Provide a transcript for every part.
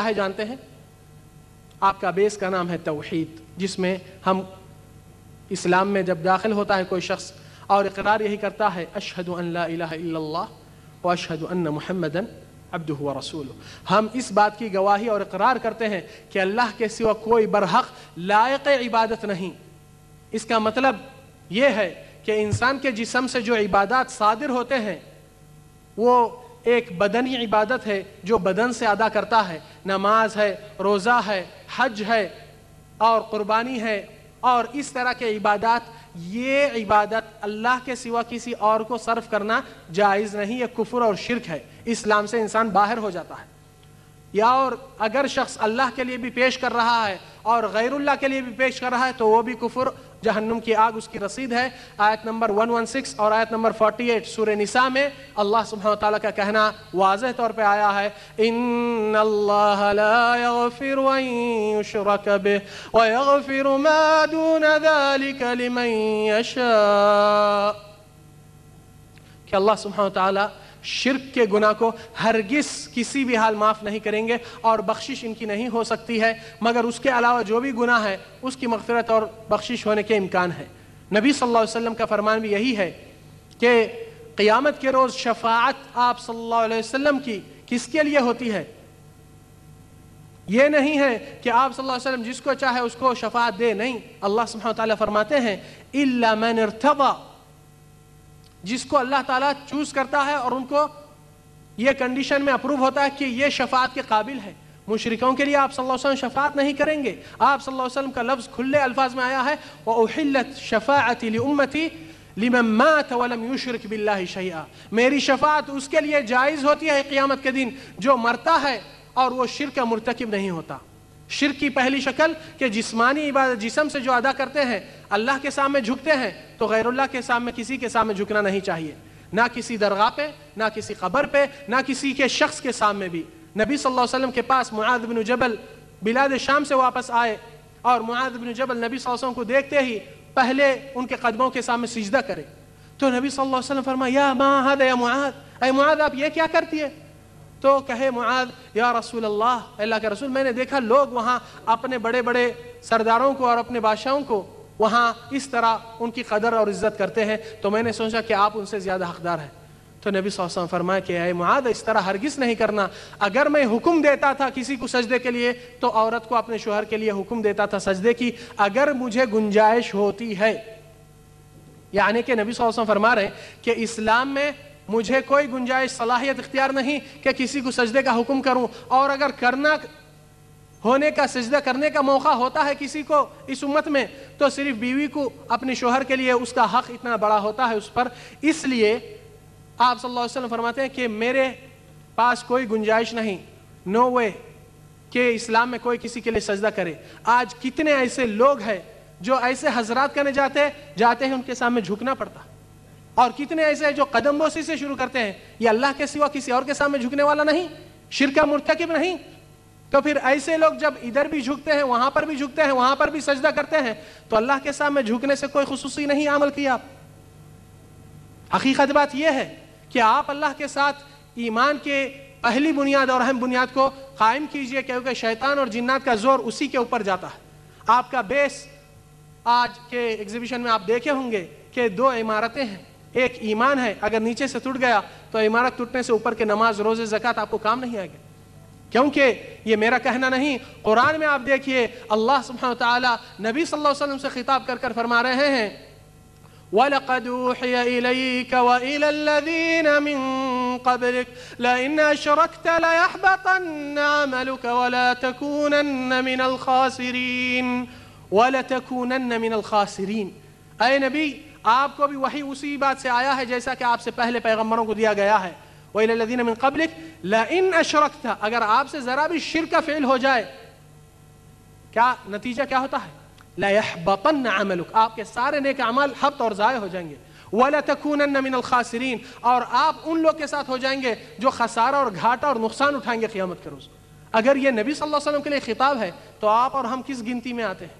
ہے جانتے ہیں؟ آپ کا بیس کا نام ہے توحید، جس میں ہم اسلام میں جب داخل ہوتا ہے کوئی شخص اور اقرار یہی کرتا ہے اشہد ان لا الہ الا اللہ و اشہد ان محمدً عبدہ و رسولہ، ہم اس بات کی گواہی اور اقرار کرتے ہیں کہ اللہ کے سوا کوئی برحق لائق عبادت نہیں۔ اس کا مطلب یہ ہے کہ انسان کے جسم سے جو عبادات صادر ہوتے ہیں وہ ایک بدنی عبادت ہے جو بدن سے ادا کرتا ہے، نماز ہے، روزہ ہے، حج ہے اور قربانی ہے اور اس طرح کے عبادات، یہ عبادت اللہ کے سوا کسی اور کو صرف کرنا جائز نہیں، یہ کفر اور شرک ہے، اسلام سے انسان باہر ہو جاتا ہے۔ یا اور اگر شخص اللہ کے لیے بھی پیش کر رہا ہے اور غیر اللہ کے لیے بھی پیش کر رہا ہے تو وہ بھی کفر، جہنم کی آگ اس کی رسید ہے۔ آیت نمبر 116 اور آیت نمبر 48 سورہ نساء میں اللہ سبحانہ وتعالیٰ کا کہنا واضح طور پہ آیا ہے ان اللہ لا یغفر ان یشرک بہ ویغفر ما دون ذلک لمن یشاء، کہ اللہ سبحانہ وتعالیٰ شرک کے گناہ کو ہرگز کسی بھی حال معاف نہیں کریں گے اور بخشش ان کی نہیں ہو سکتی ہے، مگر اس کے علاوہ جو بھی گناہ ہے اس کی مغفرت اور بخشش ہونے کے امکان ہے۔ نبی صلی اللہ علیہ وسلم کا فرمان بھی یہی ہے کہ قیامت کے روز شفاعت آپ صلی اللہ علیہ وسلم کی کس کے لیے ہوتی ہے؟ یہ نہیں ہے کہ آپ صلی اللہ علیہ وسلم جس کو چاہے اس کو شفاعت دے، نہیں، اللہ سبحانہ وتعالیٰ فرماتے ہیں الا من ارتضى، جس کو اللہ تعالیٰ چوز کرتا ہے اور ان کو یہ کنڈیشن میں اپروو ہوتا ہے کہ یہ شفاعت کے قابل ہے۔ مشرکوں کے لیے آپ صلی اللہ علیہ وسلم شفاعت نہیں کریں گے۔ آپ صلی اللہ علیہ وسلم کا لفظ کھلے الفاظ میں آیا ہے وَأُحِلَّتْ شَفَاعَتِي لِأُمَّتِي لِمَن مَّاتَ وَلَمْ يُشْرِكْ بِاللَّهِ شَيْئًا، میری شفاعت اس کے لیے جائز ہوتی ہے قیامت کے دن جو مرتا ہے اور وہ شرک کا مرتکب نہیں ہوتا۔ شرک کی پہلی شکل کہ جسمانی عبادت جسم سے جو ادا کرتے ہیں، اللہ کے سامنے جھکتے ہیں، تو غیر اللہ کے سامنے کسی کے سامنے جھکنا نہیں چاہیے، نہ کسی درگاہ پہ، نہ کسی قبر پہ، نہ کسی کے شخص کے سامنے بھی۔ نبی صلی اللہ علیہ وسلم کے پاس معاذ بن جبل بلاد شام سے واپس آئے اور معاذ بن جبل نبی صلی اللہ علیہ وسلم کو دیکھتے ہی پہلے ان کے قدموں کے سامنے سجدہ کرے، تو نبی صلی اللہ علیہ وسلم فرمایا یا ما ھذا یا معاذ، اے معاذ آپ یہ کیا کرتی ہے؟ تو کہے معاذ یا رسول اللہ کے رسول، میں نے دیکھا لوگ وہاں اپنے بڑے بڑے سرداروں کو اور اپنے بادشاہوں کو وہاں اس طرح ان کی قدر اور عزت کرتے ہیں، تو میں نے سوچا کہ آپ ان سے زیادہ حقدار ہیں۔ تو نبی صلی اللہ علیہ وسلم فرمایا کہ اے معاذ اس طرح ہرگز نہیں کرنا، اگر میں حکم دیتا تھا کسی کو سجدے کے لیے تو عورت کو اپنے شوہر کے لیے حکم دیتا تھا سجدے کی، اگر مجھے گنجائش ہوتی ہے۔ یعنی کہ نبی صلی اللہ علیہ وسلم فرما رہے ہیں کہ اسلام میں مجھے کوئی گنجائش صلاحیت اختیار نہیں کہ کسی کو سجدے کا حکم کروں، اور اگر کرنا ہونے کا سجدہ کرنے کا موقع ہوتا ہے کسی کو اس امت میں تو صرف بیوی کو اپنے شوہر کے لیے اس کا حق اتنا بڑا ہوتا ہے اس پر۔ اس لیے آپ صلی اللہ علیہ وسلم فرماتے ہیں کہ میرے پاس کوئی گنجائش نہیں، نو وے کہ اسلام میں کوئی کسی کے لیے سجدہ کرے۔ آج کتنے ایسے لوگ ہیں جو ایسے حضرات کرنے جاتے ہیں ان کے سامنے جھکنا پڑتا، اور کتنے ایسے ہیں جو قدم بوسی سے شروع کرتے ہیں، یہ اللہ کے سوا کسی اور کے سامنے جھکنے والا نہیں، شرک کا مرتکب نہیں۔ تو پھر ایسے لوگ جب ادھر بھی جھکتے ہیں، وہاں پر بھی جھکتے ہیں، وہاں پر بھی سجدہ کرتے ہیں، تو اللہ کے سامنے جھکنے سے کوئی خصوصی نہیں عمل کیا۔ حقیقت بات یہ ہے کہ آپ اللہ کے ساتھ ایمان کے پہلی بنیاد اور اہم بنیاد کو قائم کیجئے، کیونکہ شیطان اور جنات کا زور اسی کے اوپر جاتا ہے۔ آپ کا بیس آج کے ایگزیبیشن میں آپ دیکھے ہوں گے کہ دو عمارتیں ہیں، ایک ایمان ہے، اگر نیچے سے ٹوٹ گیا تو عمارت ٹوٹنے سے اوپر کے نماز، روزے، زکوٰۃ آپ کو کام نہیں آئے گا، کیونکہ یہ میرا کہنا نہیں۔ قرآن میں آپ دیکھیے اللہ سبحانہ وتعالیٰ نبی صلی اللہ علیہ وسلم سے خطاب کر فرما رہے ہیں وَلَقَدْ أُوحِيَ إِلَيْكَ وَإِلَى الَّذِينَ مِن قَبْلِكَ لَئِنْ أَشْرَكْتَ لَيَحْبَطَنَّ عَمَلُكَ وَلَتَكُونَنَّ مِنَ الْخَاسِرِينَ وَلَتَكُونَنَّ مِنَ الْخَاسِرِينَ۔ اے نبی آپ کو بھی وحی اسی بات سے آیا ہے جیسا کہ آپ سے پہلے پیغمبروں کو دیا گیا ہے۔ وَإِلَى الَّذِينَ مِن قَبْلِكَ لَئِنْ أَشْرَكْتَ، اگر آپ سے ذرا بھی شرک کا فعل ہو جائے کیا نتیجہ کیا ہوتا ہے؟ لَيَحْبَطَنَّ عَمَلُكَ، آپ کے سارے نیک اعمال حبط اور ضائع ہو جائیں گے۔ وَلَتَكُونَنَّ مِنَ الْخَاسِرِينَ، اور آپ ان لوگ کے ساتھ ہو جائیں گے جو خسارہ اور گھاٹا اور نقصان اٹھائیں گے قیامت کے روز۔ اگر یہ نبی صلی اللہ علیہ وسلم کے لیے خطاب ہے تو آپ اور ہم کس گنتی میں آتے ہیں؟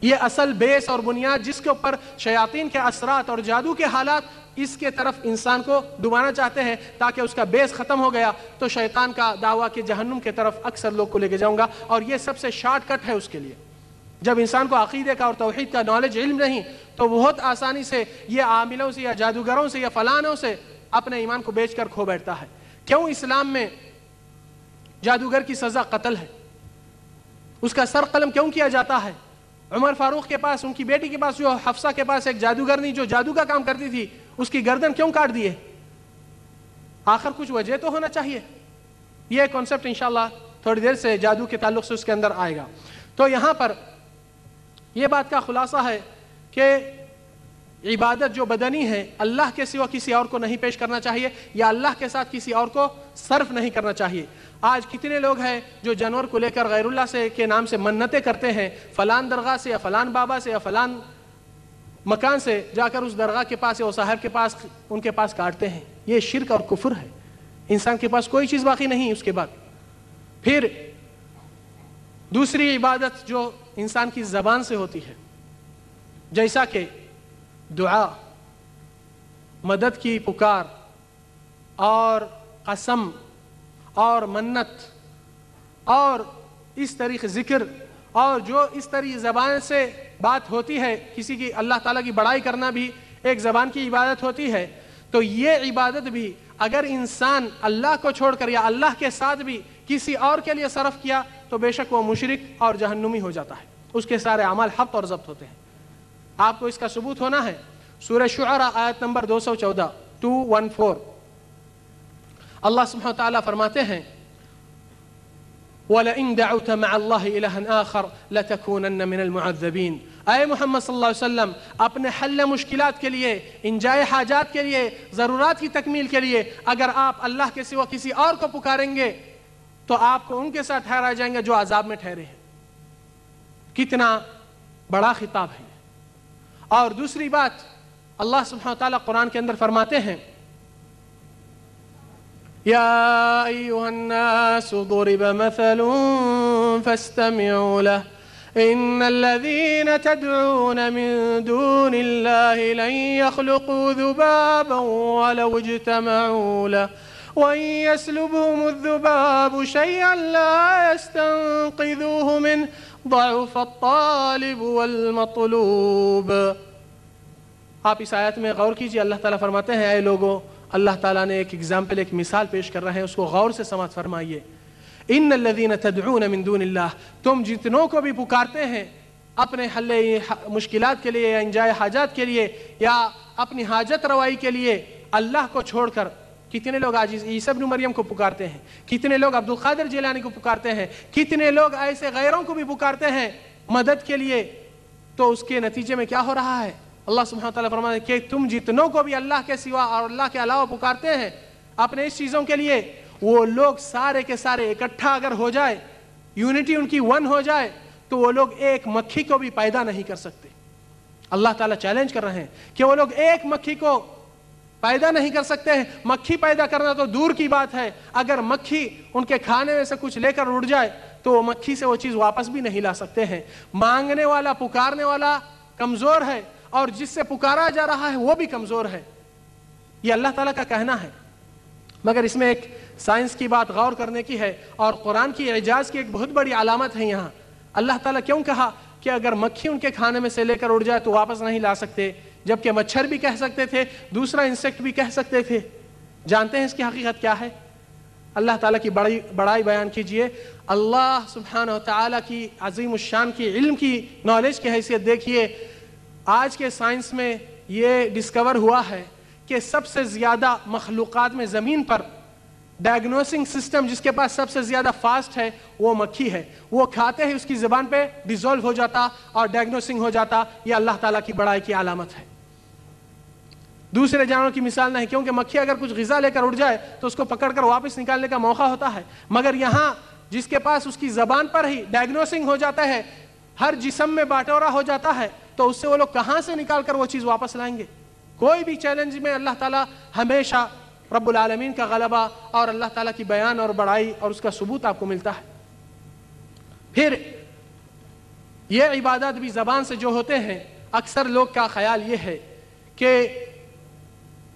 یہ اصل بیس اور بنیاد جس کے اوپر شیاطین کے اثرات اور جادو کے حالات اس کے طرف انسان کو ڈبانا چاہتے ہیں تاکہ اس کا بیس ختم ہو گیا تو شیطان کا دعویٰ کہ جہنم کے طرف اکثر لوگ کو لے کے جاؤں گا، اور یہ سب سے شارٹ کٹ ہے اس کے لیے۔ جب انسان کو عقیدے کا اور توحید کا نالج علم نہیں تو بہت آسانی سے یہ عاملوں سے یا جادوگروں سے یا فلانوں سے اپنے ایمان کو بیچ کر کھو بیٹھتا ہے۔ کیوں اسلام میں جادوگر کی سزا قتل ہے؟ اس کا سر قلم کیوں کیا جاتا ہے؟ عمر فاروق کے پاس، ان کی بیٹی کے پاس، جو حفصہ کے پاس ایک جادوگرنی جو جادو کا کام کرتی تھی، اس کی گردن کیوں کاٹ دیے؟ آخر کچھ وجہ تو ہونا چاہیے۔ یہ کانسیپٹ انشاءاللہ تھوڑی دیر سے جادو کے تعلق سے اس کے اندر آئے گا۔ تو یہاں پر یہ بات کا خلاصہ ہے کہ عبادت جو بدنی ہے اللہ کے سوا کسی اور کو نہیں پیش کرنا چاہیے، یا اللہ کے ساتھ کسی اور کو صرف نہیں کرنا چاہیے۔ آج کتنے لوگ ہیں جو جانور کو لے کر غیر اللہ سے کے نام سے منتیں کرتے ہیں، فلان درگاہ سے یا فلان بابا سے یا فلان مکان سے جا کر اس درگاہ کے پاس یا اس صاحب کے پاس ان کے پاس کاٹتے ہیں۔ یہ شرک اور کفر ہے۔ انسان کے پاس کوئی چیز باقی نہیں اس کے بعد۔ پھر دوسری عبادت جو انسان کی زبان سے ہوتی ہے، جیسا کہ دعا، مدد کی پکار اور قسم اور منت اور اس طریقے ذکر، اور جو اس طریقے زبان سے بات ہوتی ہے، کسی کی اللہ تعالیٰ کی بڑائی کرنا بھی ایک زبان کی عبادت ہوتی ہے۔ تو یہ عبادت بھی اگر انسان اللہ کو چھوڑ کر یا اللہ کے ساتھ بھی کسی اور کے لیے صرف کیا تو بے شک وہ مشرک اور جہنمی ہو جاتا ہے، اس کے سارے اعمال حبط اور ضبط ہوتے ہیں۔ آپ کو اس کا ثبوت ہونا ہے۔ سورہ شعراء آیت نمبر 214 214 اللہ سبحانہ وتعالیٰ فرماتے ہیں وَلَئِن دَعُوتَ مَعَ اللَّهِ إِلَهًا آخَرَ لَتَكُونَنَّ مِنَ الْمُعَذَّبِينَ۔ اے محمد صلی اللہ علیہ وسلم، اپنے حل مشکلات کے لیے، انجائے حاجات کے لیے، ضرورات کی تکمیل کے لیے اگر آپ اللہ کے سوا کسی اور کو پکاریں گے تو آپ کو ان کے ساتھ ٹھہرائے جائیں گے جو عذاب میں ٹھہرے ہیں۔ کتنا بڑا خطاب ہے۔ اور دوسری بات اللہ سبحانہ وتعالیٰ قرآن کے اندر فرماتے ہیں يَا أَيُّهَا النَّاسُ ضُرِبَ مَثَلٌ فَاسْتَمِعُوا لَهُ إِنَّ الَّذِينَ تَدْعُونَ مِن دُونِ اللَّهِ لَن يَخْلُقُوا ذُبَابًا وَلَوِ اجْتَمَعُوا لَهُ وَإِن يَسْلُبْهُمُ الذُّبَابُ شَيْئًا لَّا يَسْتَنقِذُوهُ مِنْهُ ضَعُفَ الطَّالِبُ وَالْمَطْلُوبُ۔ آپ اس آیت میں غور کیجئے، اللہ تعالیٰ فرماتے ہیں اے لوگوں، اللہ تعالیٰ نے ایک ایگزامپل، ایک مثال پیش کر رہے ہیں، اس کو غور سے سماعت فرمائیے۔ ان الذین تدعون من دون اللہ، تم جتنوں کو بھی پکارتے ہیں اپنے حل مشکلات کے لیے یا انجائے حاجات کے لیے یا اپنی حاجت روائی کے لیے اللہ کو چھوڑ کر، کتنے لوگ آج عیسیٰ ابن مریم کو پکارتے ہیں، کتنے لوگ عبد القادر جیلانی کو پکارتے ہیں، کتنے لوگ ایسے غیروں کو بھی پکارتے ہیں مدد کے لیے، تو اس کے نتیجے میں کیا ہو رہا ہے؟ اللہ سبحانہ وتعالیٰ فرماتے ہیں کہ تم جتنوں کو بھی اللہ کے سوا اور اللہ کے علاوہ پکارتے ہیں اپنے اس چیزوں کے لیے، وہ لوگ سارے کے سارے اکٹھا اگر ہو جائے، یونٹی ان کی ون ہو جائے، تو وہ لوگ ایک مکھی کو بھی پیدا نہیں کر سکتے۔ اللہ تعالیٰ چیلنج کر رہے ہیں کہ وہ لوگ ایک مکھی کو پیدا نہیں کر سکتے ہیں۔ مکھی پیدا کرنا تو دور کی بات ہے، اگر مکھی ان کے کھانے میں سے کچھ لے کر اڑ جائے تو وہ مکھی سے وہ چیز واپس بھی نہیں لا سکتے ہیں۔ مانگنے والا، پکارنے والا کمزور ہے، اور جس سے پکارا جا رہا ہے وہ بھی کمزور ہے۔ یہ اللہ تعالیٰ کا کہنا ہے، مگر اس میں ایک سائنس کی بات غور کرنے کی ہے، اور قرآن کی اعجاز کی ایک بہت بڑی علامت ہے یہاں۔ اللہ تعالیٰ کیوں کہا کہ اگر مکھی ان کے کھانے میں سے لے کر اڑ جائے تو واپس نہیں لا سکتے، جبکہ مچھر بھی کہہ سکتے تھے، دوسرا انسیکٹ بھی کہہ سکتے تھے؟ جانتے ہیں اس کی حقیقت کیا ہے؟ اللہ تعالیٰ کی بڑائی بیان کیجئے۔ اللہ سبحانہ وتعالیٰ کی عظیم الشان کی علم کی نالج کی حیثیت دیکھیے۔ آج کے سائنس میں یہ ڈسکور ہوا ہے کہ سب سے زیادہ مخلوقات میں زمین پر ڈائگنوسنگ سسٹم جس کے پاس سب سے زیادہ فاسٹ ہے وہ مکھی ہے۔ وہ کھاتے ہی اس کی زبان پہ ڈیزولو ہو جاتا اور ڈائگنوسنگ ہو جاتا۔ یہ اللہ تعالیٰ کی بڑائی کی علامت ہے، دوسرے جانوروں کی مثال نہیں، کیونکہ مکھی اگر کچھ غذا لے کر اڑ جائے تو اس کو پکڑ کر واپس نکالنے کا موقع ہوتا ہے، مگر یہاں جس کے پاس اس کی زبان پر ہی ڈائگنوسنگ ہو جاتا ہے، ہر جسم میں باٹورا ہو جاتا ہے، تو اس سے وہ لوگ کہاں سے نکال کر وہ چیز واپس لائیں گے؟ کوئی بھی چیلنج میں اللہ تعالیٰ ہمیشہ رب العالمین کا غلبہ اور اللہ تعالیٰ کی بیان اور بڑائی اور اس کا ثبوت آپ کو ملتا ہے۔ پھر یہ عبادات بھی زبان سے جو ہوتے ہیں، اکثر لوگ کا خیال یہ ہے کہ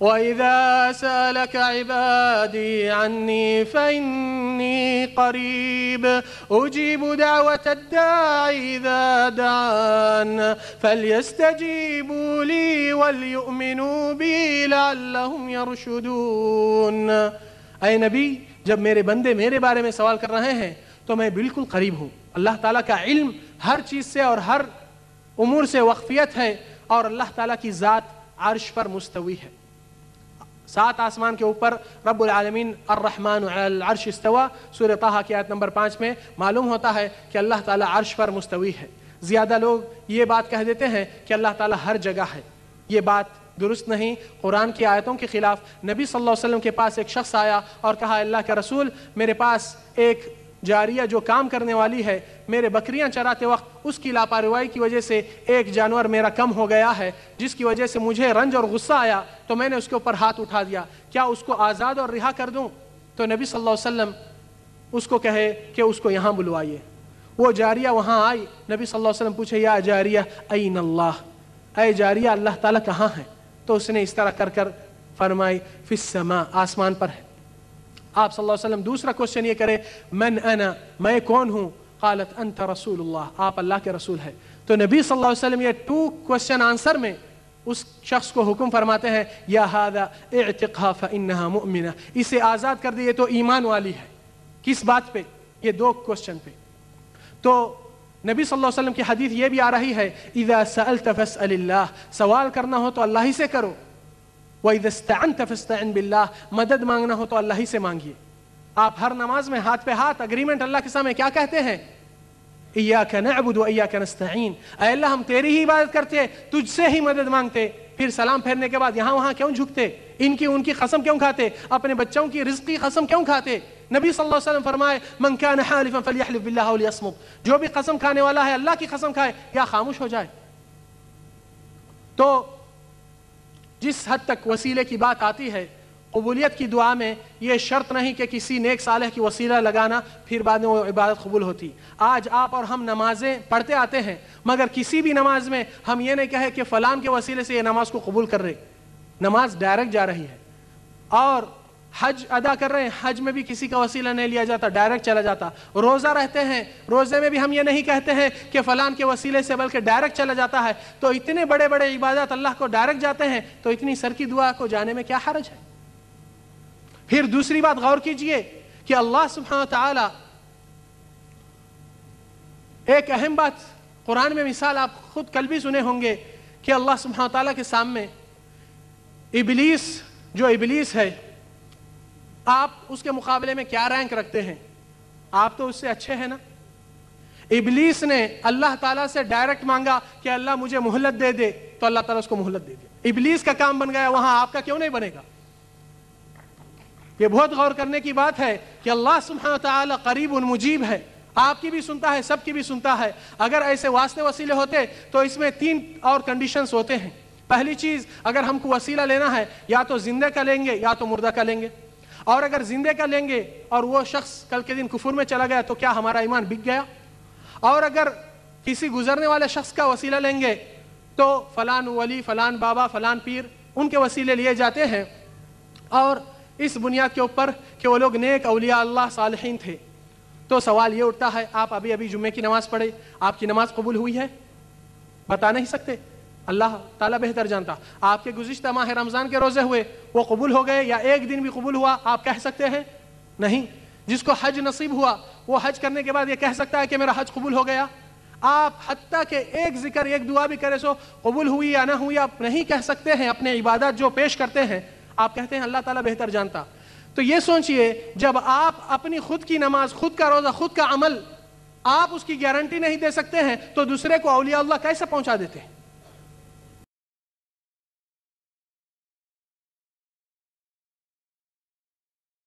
وَإِذَا سَأَلَكَ عِبَادِي عَنِّي فَإِنِّي قَرِيبٌ أُجِيبُ دَعْوَةَ الدَّاعِ إِذَا دَعَانِ فَلْيَسْتَجِيبُوا لِي وَلْيُؤْمِنُوا بِي لَعَلَّهُمْ يَرْشُدُونَ۔ اے نبی، جب میرے بندے میرے بارے میں سوال کر رہے ہیں تو میں بالکل قریب ہوں۔ اللہ تعالیٰ کا علم ہر چیز سے اور ہر امور سے واقفیت ہے، اور اللہ تعالیٰ کی ذات عرش پر مستوی ہے، 7 آسمان کے اوپر رب العالمین الرحمن علی العرش استوا، سورہ طٰہٰ کی آیت نمبر 5 میں معلوم ہوتا ہے کہ اللہ تعالیٰ عرش پر مستوی ہے۔ زیادہ لوگ یہ بات کہہ دیتے ہیں کہ اللہ تعالیٰ ہر جگہ ہے، یہ بات درست نہیں، قرآن کی آیتوں کے خلاف۔ نبی صلی اللہ علیہ وسلم کے پاس ایک شخص آیا اور کہا، اللہ کے رسول، میرے پاس ایک جاریہ جو کام کرنے والی ہے، میرے بکریاں چراتے وقت اس کی لاپرواہی کی وجہ سے ایک جانور میرا کم ہو گیا ہے، جس کی وجہ سے مجھے رنج اور غصہ آیا، تو میں نے اس کے اوپر ہاتھ اٹھا دیا، کیا اس کو آزاد اور رہا کر دوں؟ تو نبی صلی اللہ علیہ وسلم اس کو کہے کہ اس کو یہاں بلوائیے۔ وہ جاریہ وہاں آئی، نبی صلی اللہ علیہ وسلم پوچھے، یا جاریہ این اللہ، اے جاریہ اللہ تعالیٰ کہاں ہے؟ تو اس نے اس طرح کر کر فرمائی، فی السماء، آسمان پر ہے۔ آپ صلی اللہ علیہ وسلم دوسرا کوشچن یہ کرے، من انا، میں کون ہوں؟ قالت انت رسول اللہ، آپ اللہ کے رسول ہے۔ تو نبی صلی اللہ علیہ وسلم یہ 2 کوشچن آنسر میں اس شخص کو حکم فرماتے ہیں، یا ھذا اعتقھا فانھا مؤمنہ، اسے آزاد کر دے، یہ تو ایمان والی ہے۔ کس بات پہ؟ یہ 2 کوشچن پہ۔ تو نبی صلی اللہ علیہ وسلم کی حدیث یہ بھی آ رہی ہے، اذا سألت فاسأل اللہ، سوال کرنا ہو تو اللہ ہی سے کرو، وَإِذَا اسْتَعَنْتَ فَاسْتَعِنْ بِاللَّهِ، مدد مانگنا ہو تو اللہ ہی سے مانگیے۔ آپ ہر نماز میں ہاتھ پہ ہاتھ اگریمنٹ اللہ کے سامنے کیا کہتے ہیں؟ إِيَّاكَ نَعْبُدُ وَإِيَّاكَ نَسْتَعِينُ، اے اللہ ہم تیری ہی عبادت کرتے، تجھ سے ہی مدد مانگتے۔ پھر سلام پھیرنے کے بعد یہاں وہاں کیوں جھکتے؟ ان کی قسم کیوں کھاتے؟ اپنے بچوں کی رزق کی قسم کیوں کھاتے؟ نبی صلی اللہ علیہ وسلم فرمائے، من كان حالفا فليحلف بالله او ليصمت، جو بھی قسم کھانے والا ہے اللہ کی قسم کھائے یا خاموش ہو جائے۔ تو جس حد تک وسیلے کی بات آتی ہے، قبولیت کی دعا میں یہ شرط نہیں کہ کسی نیک صالح کی وسیلہ لگانا پھر بعد میں وہ عبادت قبول ہوتی۔ آج آپ اور ہم نمازیں پڑھتے آتے ہیں، مگر کسی بھی نماز میں ہم یہ نہیں کہے کہ فلان کے وسیلے سے یہ نماز کو قبول کر رہے، نماز ڈائریکٹ جا رہی ہے۔ اور حج ادا کر رہے ہیں، حج میں بھی کسی کا وسیلہ نہیں لیا جاتا، ڈائریکٹ چلا جاتا۔ روزہ رہتے ہیں، روزے میں بھی ہم یہ نہیں کہتے ہیں کہ فلان کے وسیلے سے، بلکہ ڈائریکٹ چلا جاتا ہے۔ تو اتنے بڑے بڑے عبادات اللہ کو ڈائریکٹ جاتے ہیں، تو اتنی سر کی دعا کو جانے میں کیا حرج ہے؟ پھر دوسری بات غور کیجئے کہ اللہ سبحانہ وتعالی، ایک اہم بات قرآن میں مثال آپ خود کل بھی سنے ہوں گے کہ اللہ سبحانہ وتعالی کے سامنے ابلیس، جو ابلیس ہے، آپ اس کے مقابلے میں کیا رینک رکھتے ہیں؟ آپ تو اس سے اچھے ہیں نا۔ ابلیس نے اللہ تعالیٰ سے ڈائریکٹ مانگا کہ اللہ مجھے مہلت دے دے، تو اللہ تعالیٰ اس کو مہلت دے دے۔ ابلیس کا کام بن گیا، وہاں آپ کا کیوں نہیں بنے گا؟ یہ بہت غور کرنے کی بات ہے کہ اللہ سبحانہ وتعالی قریب مجیب ہے، آپ کی بھی سنتا ہے، سب کی بھی سنتا ہے۔ اگر ایسے واسطے وسیلے ہوتے تو اس میں 3 اور کنڈیشنز ہوتے ہیں۔ پہلی چیز، اگر ہم کو وسیلہ لینا ہے، یا تو زندہ کا لیں گے یا تو مردہ کا لیں گے، اور اگر زندے کا لیں گے اور وہ شخص کل کے دن کفر میں چلا گیا تو کیا ہمارا ایمان بک گیا؟ اور اگر کسی گزرنے والے شخص کا وسیلہ لیں گے تو فلان ولی، فلان بابا، فلان پیر، ان کے وسیلے لیے جاتے ہیں، اور اس بنیاد کے اوپر کہ وہ لوگ نیک اولیاء اللہ صالحین تھے۔ تو سوال یہ اٹھتا ہے، آپ ابھی جمعے کی نماز پڑھے، آپ کی نماز قبول ہوئی ہے؟ بتا نہیں سکتے، اللہ تعالیٰ بہتر جانتا۔ آپ کے گزشتہ ماہ رمضان کے روزے ہوئے، وہ قبول ہو گئے یا ایک دن بھی قبول ہوا، آپ کہہ سکتے ہیں؟ نہیں۔ جس کو حج نصیب ہوا، وہ حج کرنے کے بعد یہ کہہ سکتا ہے کہ میرا حج قبول ہو گیا؟ آپ حتیٰ کہ ایک ذکر ایک دعا بھی کرے سو قبول ہوئی یا نہ ہوئی آپ نہیں کہہ سکتے ہیں. اپنے عبادات جو پیش کرتے ہیں آپ کہتے ہیں اللہ تعالیٰ بہتر جانتا. تو یہ سوچئے جب آپ اپنی خود کی نماز، خود کا روزہ، خود کا عمل آپ اس کی گارنٹی نہیں دے سکتے ہیں تو دوسرے کو اولیاء اللہ کیسے پہنچا دیتے ہیں؟